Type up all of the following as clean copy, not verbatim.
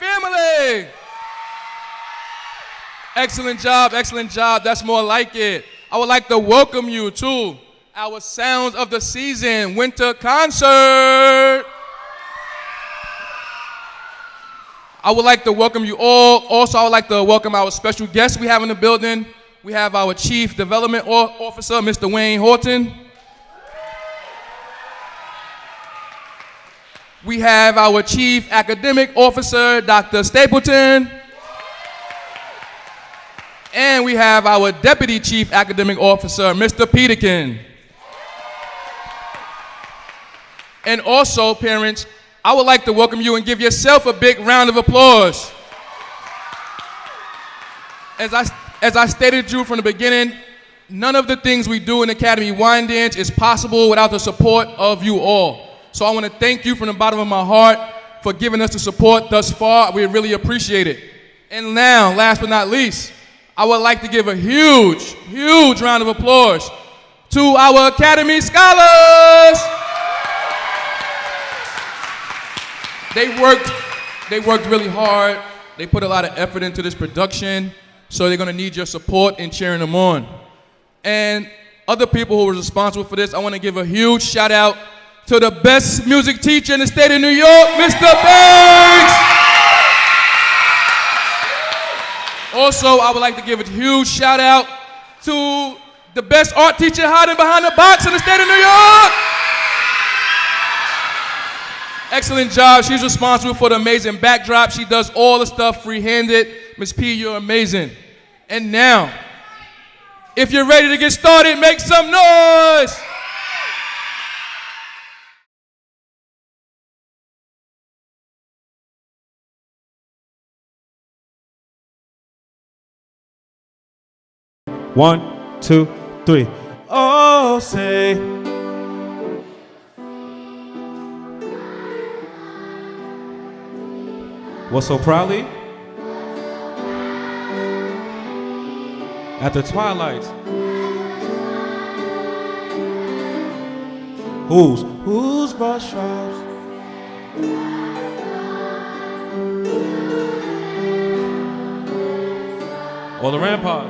family. Excellent job, excellent job. That's more like it. I would like to welcome you to our Sounds of the Season winter concert. I would like to welcome you all. Also, I would like to welcome our special guests we have in the building. We have our Chief Development Officer, Mr. Wayne Horton. We have our Chief Academic Officer, Dr. Stapleton. And we have our Deputy Chief Academic Officer, Mr. Peterkin. And also, parents, I would like to welcome you and give yourself a big round of applause. As I stated to you from the beginning, none of the things we do in Academy Wyandanch is possible without the support of you all. So I want to thank you from the bottom of my heart for giving us the support thus far. We really appreciate it. And now, last but not least, I would like to give a huge, huge round of applause to our Academy Scholars. They worked really hard. They put a lot of effort into this production, so they're gonna need your support in cheering them on. And other people who were responsible for this, I wanna give a huge shout out to the best music teacher in the state of New York, Mr. Banks. Also, I would like to give a huge shout out to the best art teacher hiding behind the box in the state of New York. Excellent job. She's responsible for the amazing backdrop. She does all the stuff free-handed. Ms. P, you're amazing. And now, if you're ready to get started, make some noise. One, two, three. Oh, say. What so proudly? At the twilight. Whose broad stripes? Or the rampart.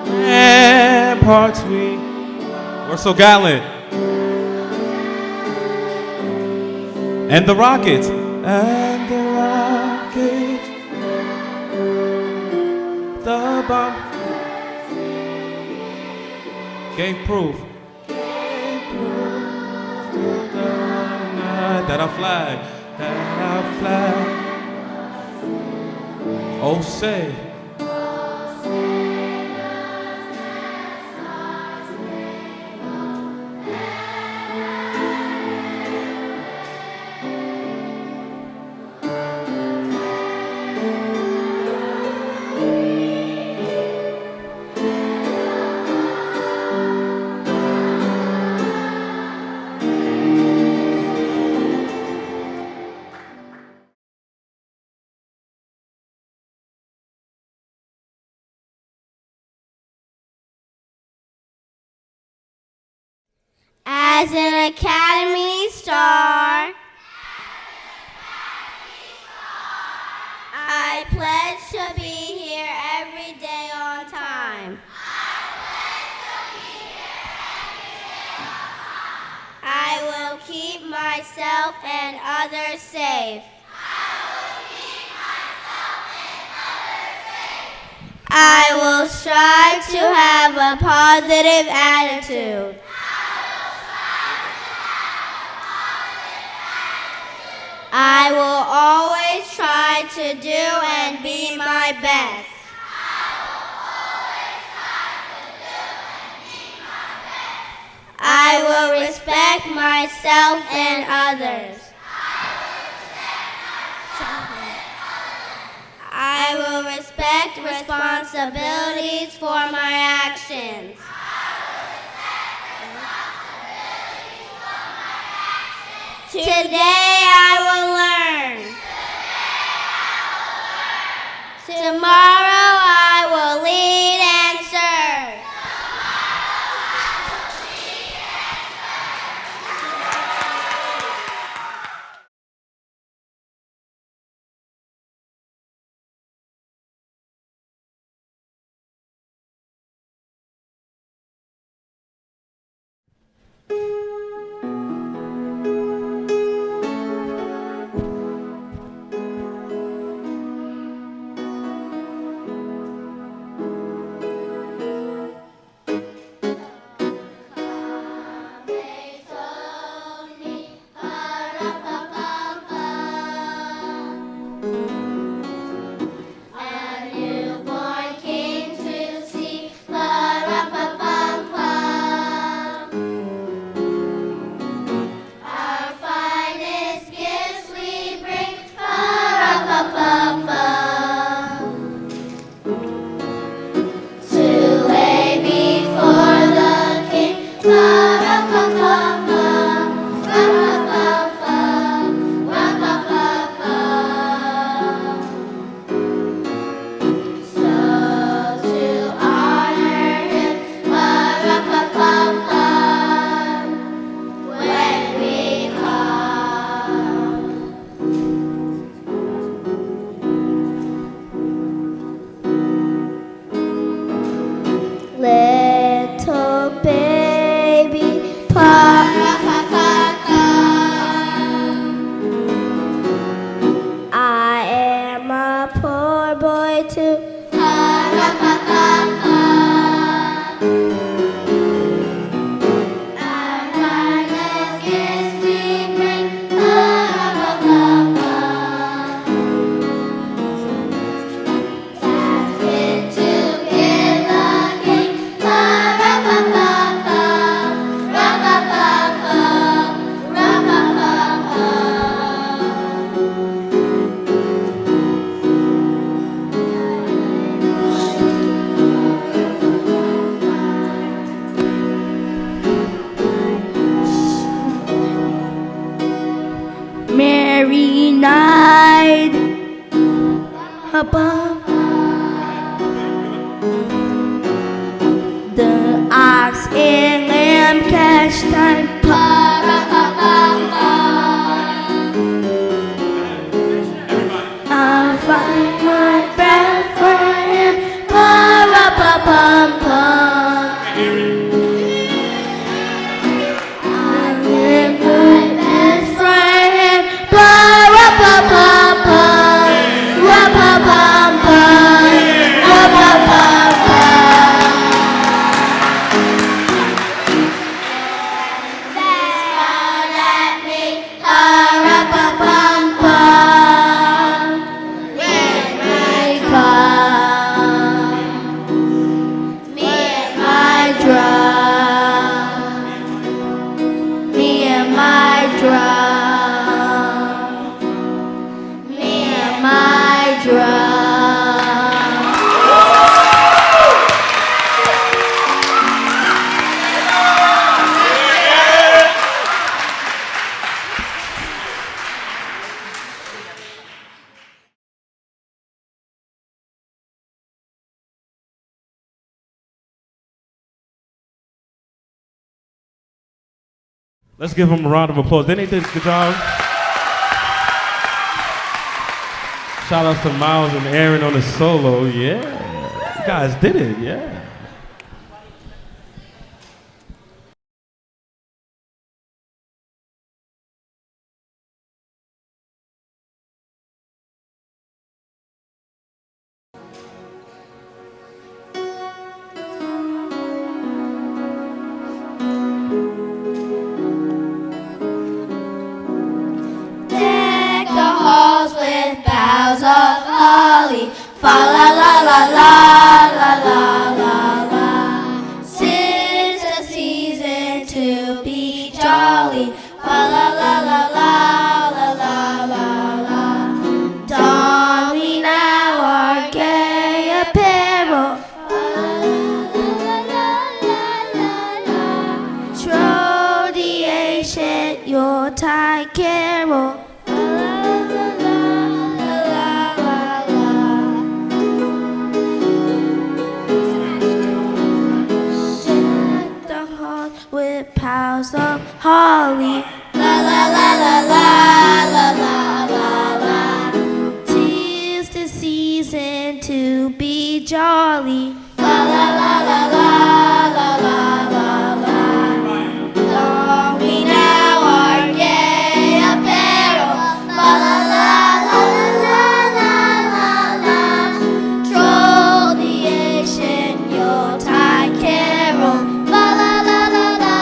Ramparts we're so gallant. And the rockets. And the rockets. The bomb. Gave proof. That I fly. Oh, say. As an Academy Star, I pledge to be here every day on time. I will keep myself and others safe. I will strive to have a positive attitude. I will always try to do and be my best. I will respect myself and others. I will respect responsibilities for my actions. Today I will learn. Tomorrow I will lead and serve. way to pa-ra-pa-pa-pa. Our heartless gifts we bring, pa-ra-pa-pa-pa. That's it to give a king, pa-ra-pa-pa-pa, ra-pa-pa-pa, ra-pa-pa-pa. Merry night, the ox and lamb catch time, pa-ra-pa-pa-pa. I'll find my best friend, pa-ra-pa-pa-pa. I'll get my best friend, pa-ra-pa-pa-pa, ra-pa-pa-pa, ra-pa-pa-pa. That's smiled at me, pa-ra-pa-pa-pa. When I come, me and my drum, me and my drum, me and my drum. Let's give them a round of applause. Didn't they do a good job? Shout out to Miles and Aaron on the solo. Yeah. You guys did it. Yeah. Deck the halls with boughs of holly, fa la la la la la la la la. 'Tis the season to be jolly, fa la la la la la la la la. Don we now our gay apparel, fa la la la la la la. Troll the ancient Yuletide carol, fa la la la la la la. Deck the halls with boughs of holly, la la la la la la la la la. 'Tis the season to be jolly, la la la la la la la la la. Don we now our gay apparel, la la la la la la la la. Troll the ancient Yuletide carol, la la la la la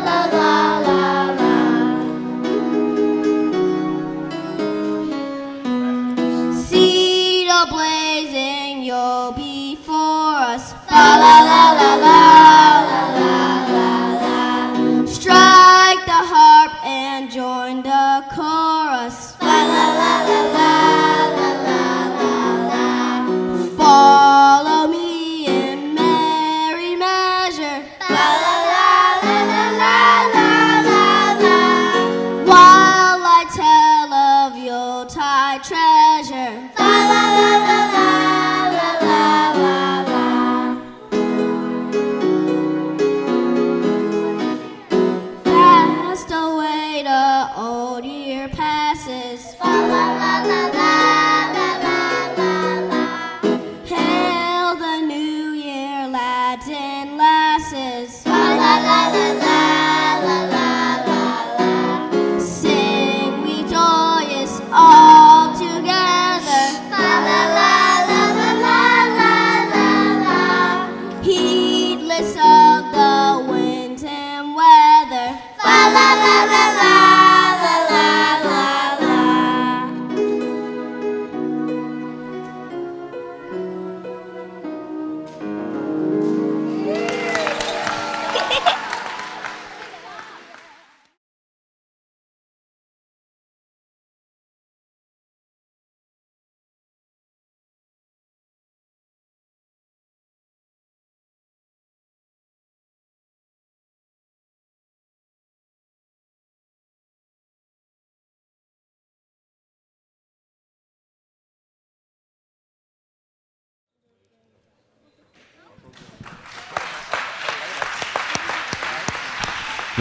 la la la la. See the blazing you'll before us, la la la la la la la la la. Strike the harp and join the chorus, la la la la la la la la la. Follow me in merry measure, la la la la la la la la la. While I tell of Yuletide treasure, la la la la la la la la la. Fast away the old year passes, la la la la la la la la la.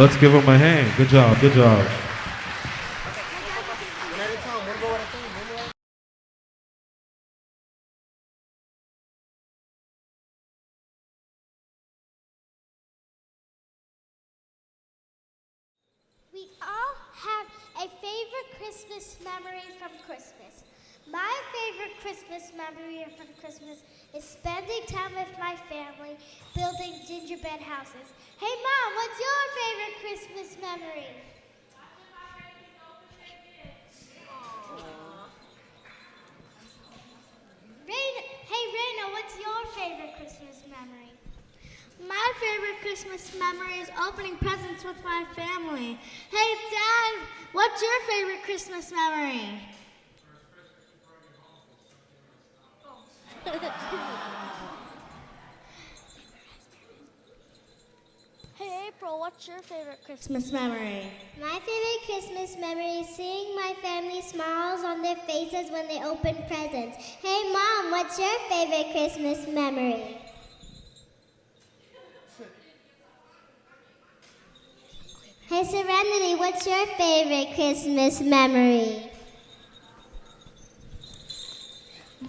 Let's give them a hand. Good job, good job. We all have a favorite Christmas memory from Christmas. My favorite Christmas memory from Christmas is spending time with my family building gingerbread houses. Hey Mom, what's your favorite Christmas memory? Hey Raina, what's your favorite Christmas memory? My favorite Christmas memory is opening presents with my family. Hey Dad, what's your favorite Christmas memory? Hey April, what's your favorite Christmas memory? My favorite Christmas memory is seeing my family smiles on their faces when they open presents. Hey Mom, what's your favorite Christmas memory? Hey Serenity, what's your favorite Christmas memory?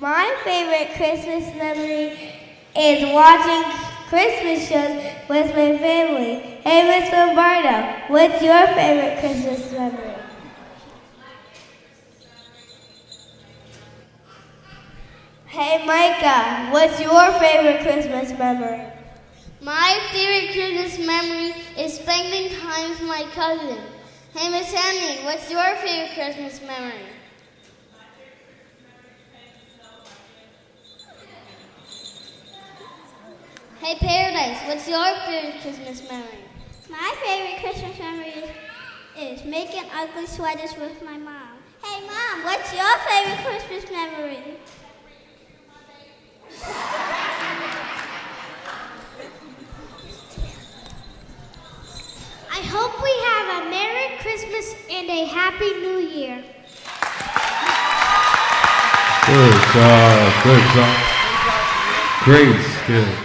My favorite Christmas memory is watching Christmas shows with my family. Hey Miss Lombardo, what's your favorite Christmas memory? Hey Micah, what's your favorite Christmas memory? My favorite Christmas memory is spending time with my cousin. Hey Miss Henry, what's your favorite Christmas memory? Hey Paradise, what's your favorite Christmas memory? My favorite Christmas memory is making ugly sweaters with my mom. Hey Mom, what's your favorite Christmas memory? I hope we have a Merry Christmas and a Happy New Year. Good job, good job. Great skill.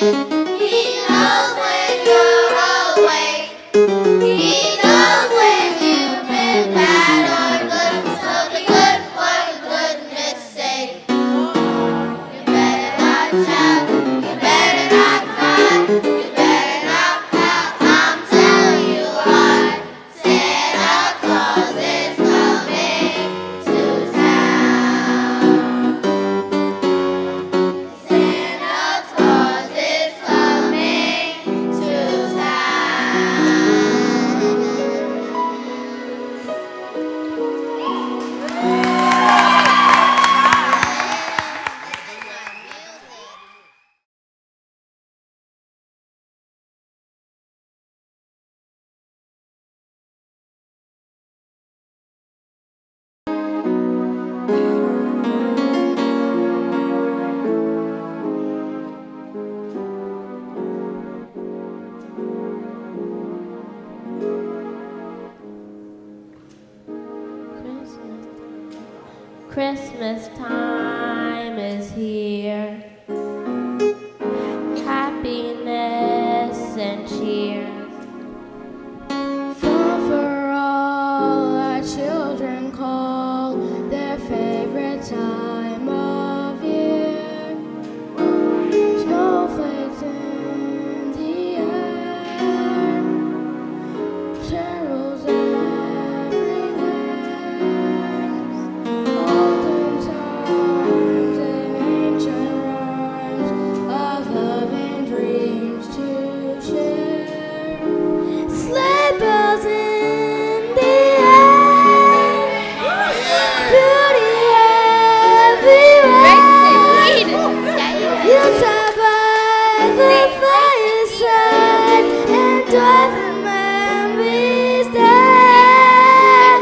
He knows when you're awake. He knows when you've been bad or good. So be good for goodness sake. You better not shout. You better not cry. You better not pout. I'm telling you why. Santa Claus is coming to town. Santa Claus is coming to town. Christmas time is here. Happiness and cheer. Fun for all our children call their favorite time of year. Snowflakes in the air. Carols everywhere. Olden times and ancient rhymes of love and dreams to share. Sleigh bells in the air. Beauty everywhere. Yuletide by the fireside and dwelling memories there.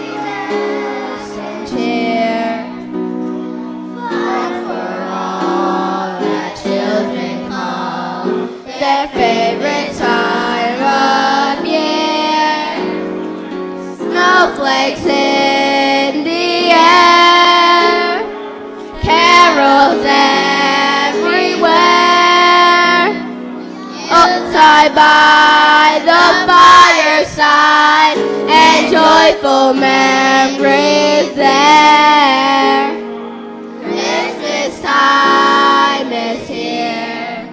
Happiness and cheer. Fun for all that children call their favorite time of year. Snowflakes in the air. Carols everywhere. Outside by the fireside and joyful memories there. Christmas time is here.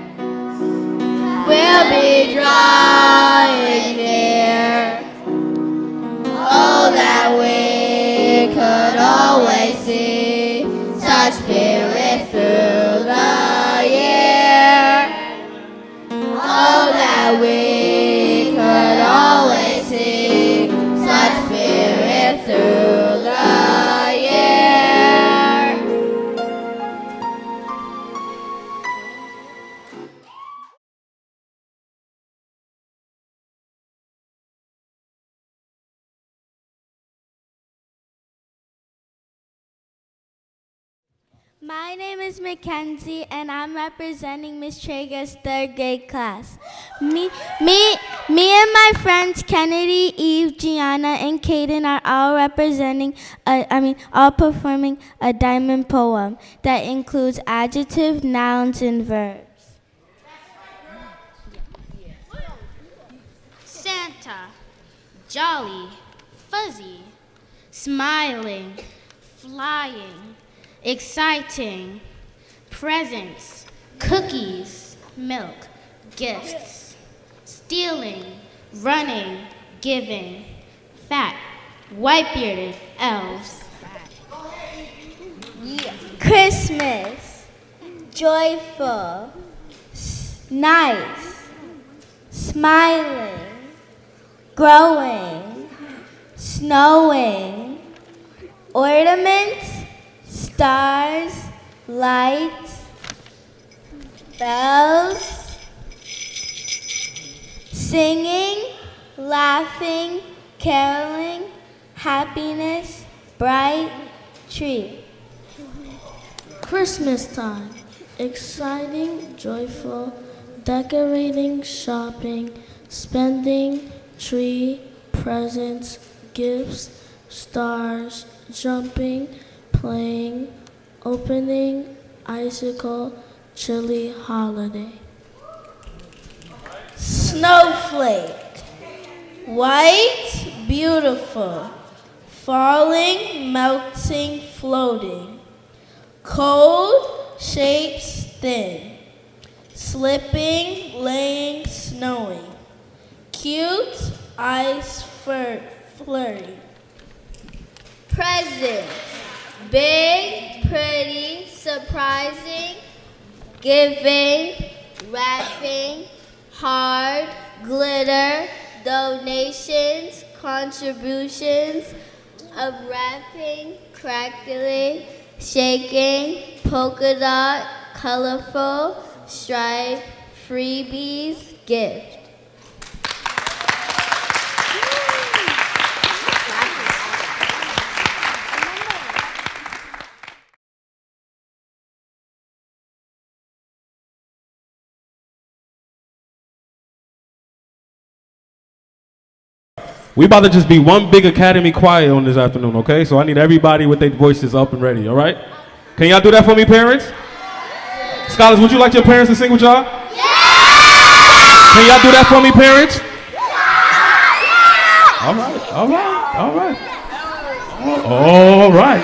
We'll be drawing near. Oh, that we could always see such spirit through the year. Oh, that we could always see such spirit through the year. My name is Mackenzie, and I'm representing Miss Traeger's third grade class. Me and my friends Kennedy, Eve, Gianna, and Kaden are all all performing a diamond poem that includes adjectives, nouns, and verbs. Santa, jolly, fuzzy, smiling, flying, exciting, presents, cookies, milk, gifts, stealing, running, giving, fat, white-bearded elves. Christmas, joyful, nice, smiling, growing, snowing, ornaments, stars, lights, bells, singing, laughing, caroling, happiness, bright tree. Christmas time. Exciting, joyful, decorating, shopping, spending, tree, presents, gifts, stars, jumping, playing, opening, icicle, chilly holiday. Snowflake, white, beautiful, falling, melting, floating, cold, shapes thin, slipping, laying, snowing, cute, ice, flurry. Presents. Big, pretty, surprising, giving, wrapping, hard, glitter, donations, contributions, unwrapping, crackling, shaking, polka dot, colorful, stripe, freebies, gift. We about to just be one big Academy choir on this afternoon, okay? So I need everybody with their voices up and ready, all right? Can y'all do that for me, parents? Scholars, would you like your parents to sing with y'all? Yeah! Can y'all do that for me, parents? Yeah! All right, all right, all right. All right.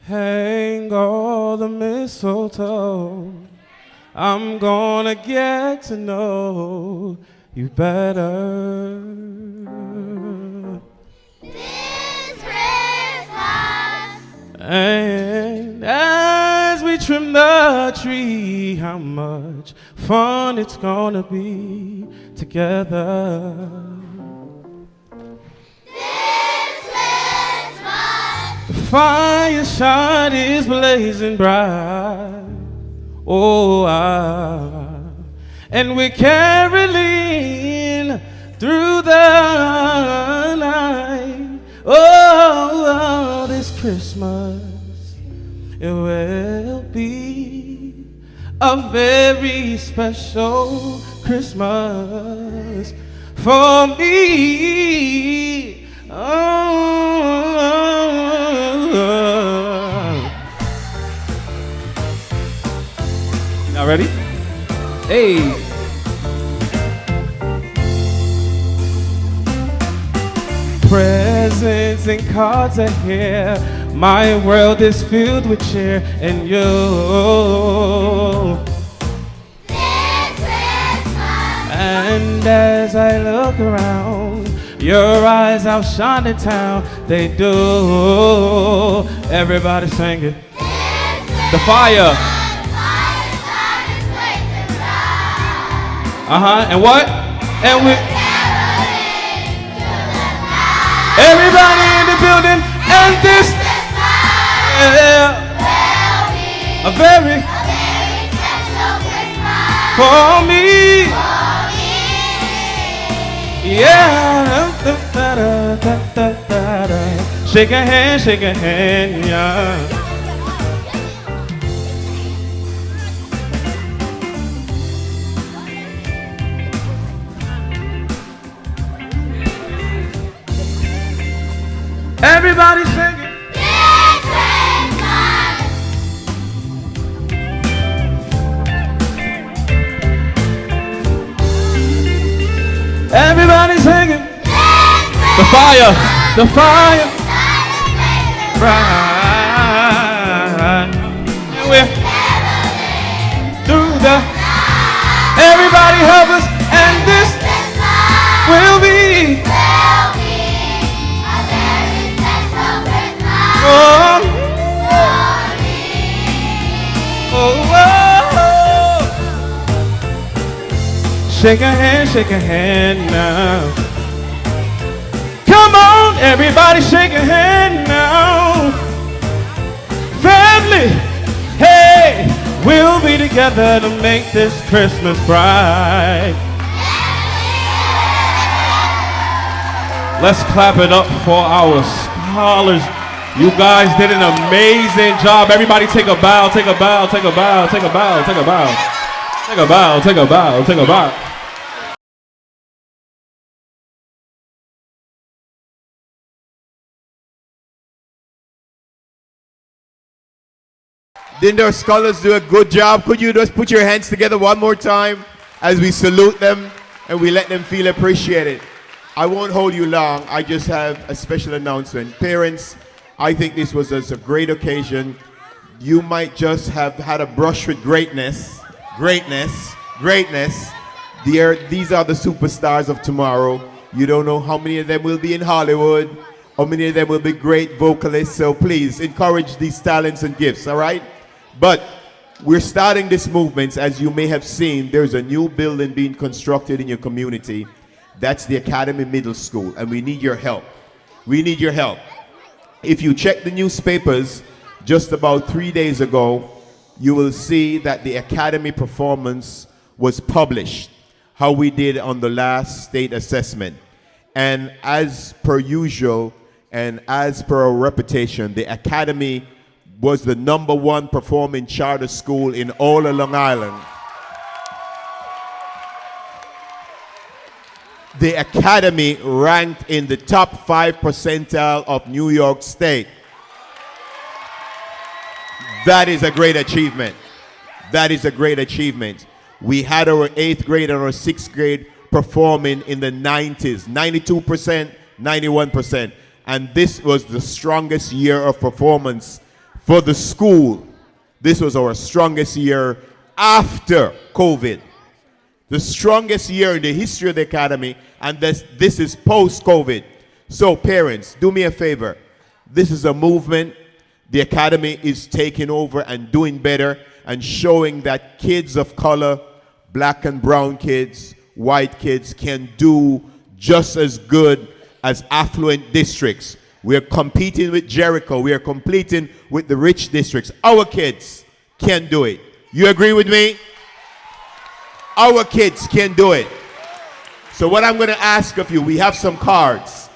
Hang all the mistletoe. I'm gonna get to know you better. This Christmas. And as we trim the tree, how much fun it's gonna be together. Fire shine is blazing bright. Oh, and we're caroling through the night. Oh, this Christmas it will be a very special Christmas for me. Y'all ready? Hey. Presents and cards are here. My world is filled with cheer and you. And as I look around, your eyes outshine the town. They do. Everybody singing. The fire. And what? And we. Everybody in the building. And this. A very special Christmas for me. Yeah. Shake a hand, yeah. Everybody singing. This Christmas. Everybody singing. The fire, the fire. Right. And we're through the. Everybody help us, and this will be. Oh, oh, oh. Shake a hand now. Come on, everybody, shake a hand now. Family, hey, we'll be together to make this Christmas bright. Let's clap it up for our Scholars. You guys did an amazing job. Everybody take a bow, take a bow, take a bow, take a bow, take a bow. Take a bow, take a bow, take a bow. Didn't our scholars do a good job? Could you just put your hands together one more time as we salute them and we let them feel appreciated? I won't hold you long. I just have a special announcement. Parents, I think this was a great occasion. You might just have had a brush with greatness. Greatness. Greatness. These are the superstars of tomorrow. You don't know how many of them will be in Hollywood, how many of them will be great vocalists. So please encourage these talents and gifts, all right? But we're starting this movement. As you may have seen, there's a new building being constructed in your community. That's the Academy Middle School, and we need your help. We need your help. If you check the newspapers just about 3 days ago, you will see that the Academy performance was published, how we did on the last state assessment. And as per usual, and as per our reputation, the Academy was the #1 performing charter school in all of Long Island. The Academy ranked in the top 5 percentile of New York State. That is a great achievement. That is a great achievement. We had our 8th grade and our 6th grade performing in the 90s, 92%, 91%. And this was the strongest year of performance for the school. This was our strongest year after COVID. The strongest year in the history of the Academy, and this is post-COVID. So parents, do me a favor. This is a movement. The Academy is taking over and doing better and showing that kids of color, black and brown kids, white kids can do just as good as affluent districts. We're competing with Jericho. We are competing with the rich districts. Our kids can do it. You agree with me? Our kids can do it. So what I'm going to ask of you, we have some cards.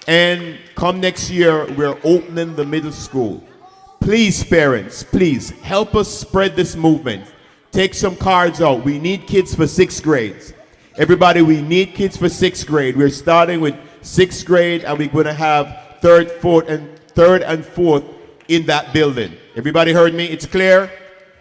And come next year, we're opening the middle school. Please, parents, please help us spread this movement. Take some cards out. We need kids for 6th grade. Everybody, we need kids for 6th grade. We're starting with 6th grade, and we're going to have third and fourth in that building. Everybody heard me? It's clear?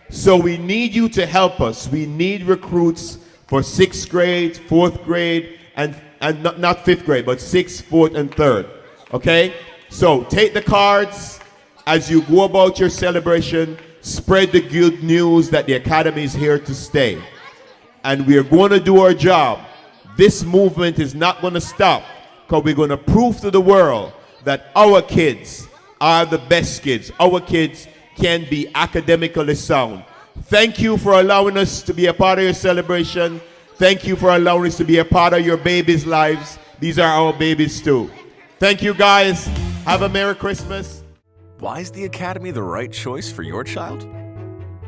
So we need you to help us. We need recruits for 6th grade, 4th grade, and not 5th grade, but 6th, 4th, and 3rd. Okay? So take the cards as you go about your celebration. Spread the good news that the Academy is here to stay. And we are going to do our job. This movement is not going to stop, because we're going to prove to the world that our kids are the best kids. Our kids can be academically sound. Thank you for allowing us to be a part of your celebration. Thank you for allowing us to be a part of your babies' lives. These are our babies too. Thank you guys. Have a Merry Christmas. Why is the Academy the right choice for your child?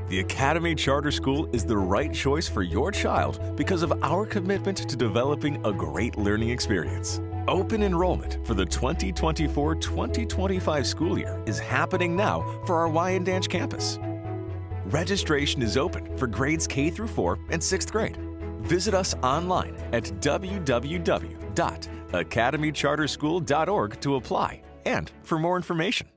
The Academy Charter School is the right choice for your child because of our commitment to developing a great learning experience. Open enrollment for the 2024-2025 school year is happening now for our Wyandanch campus. Registration is open for grades K through 4 and 6th grade. Visit us online at www.academycharterschool.org to apply and for more information.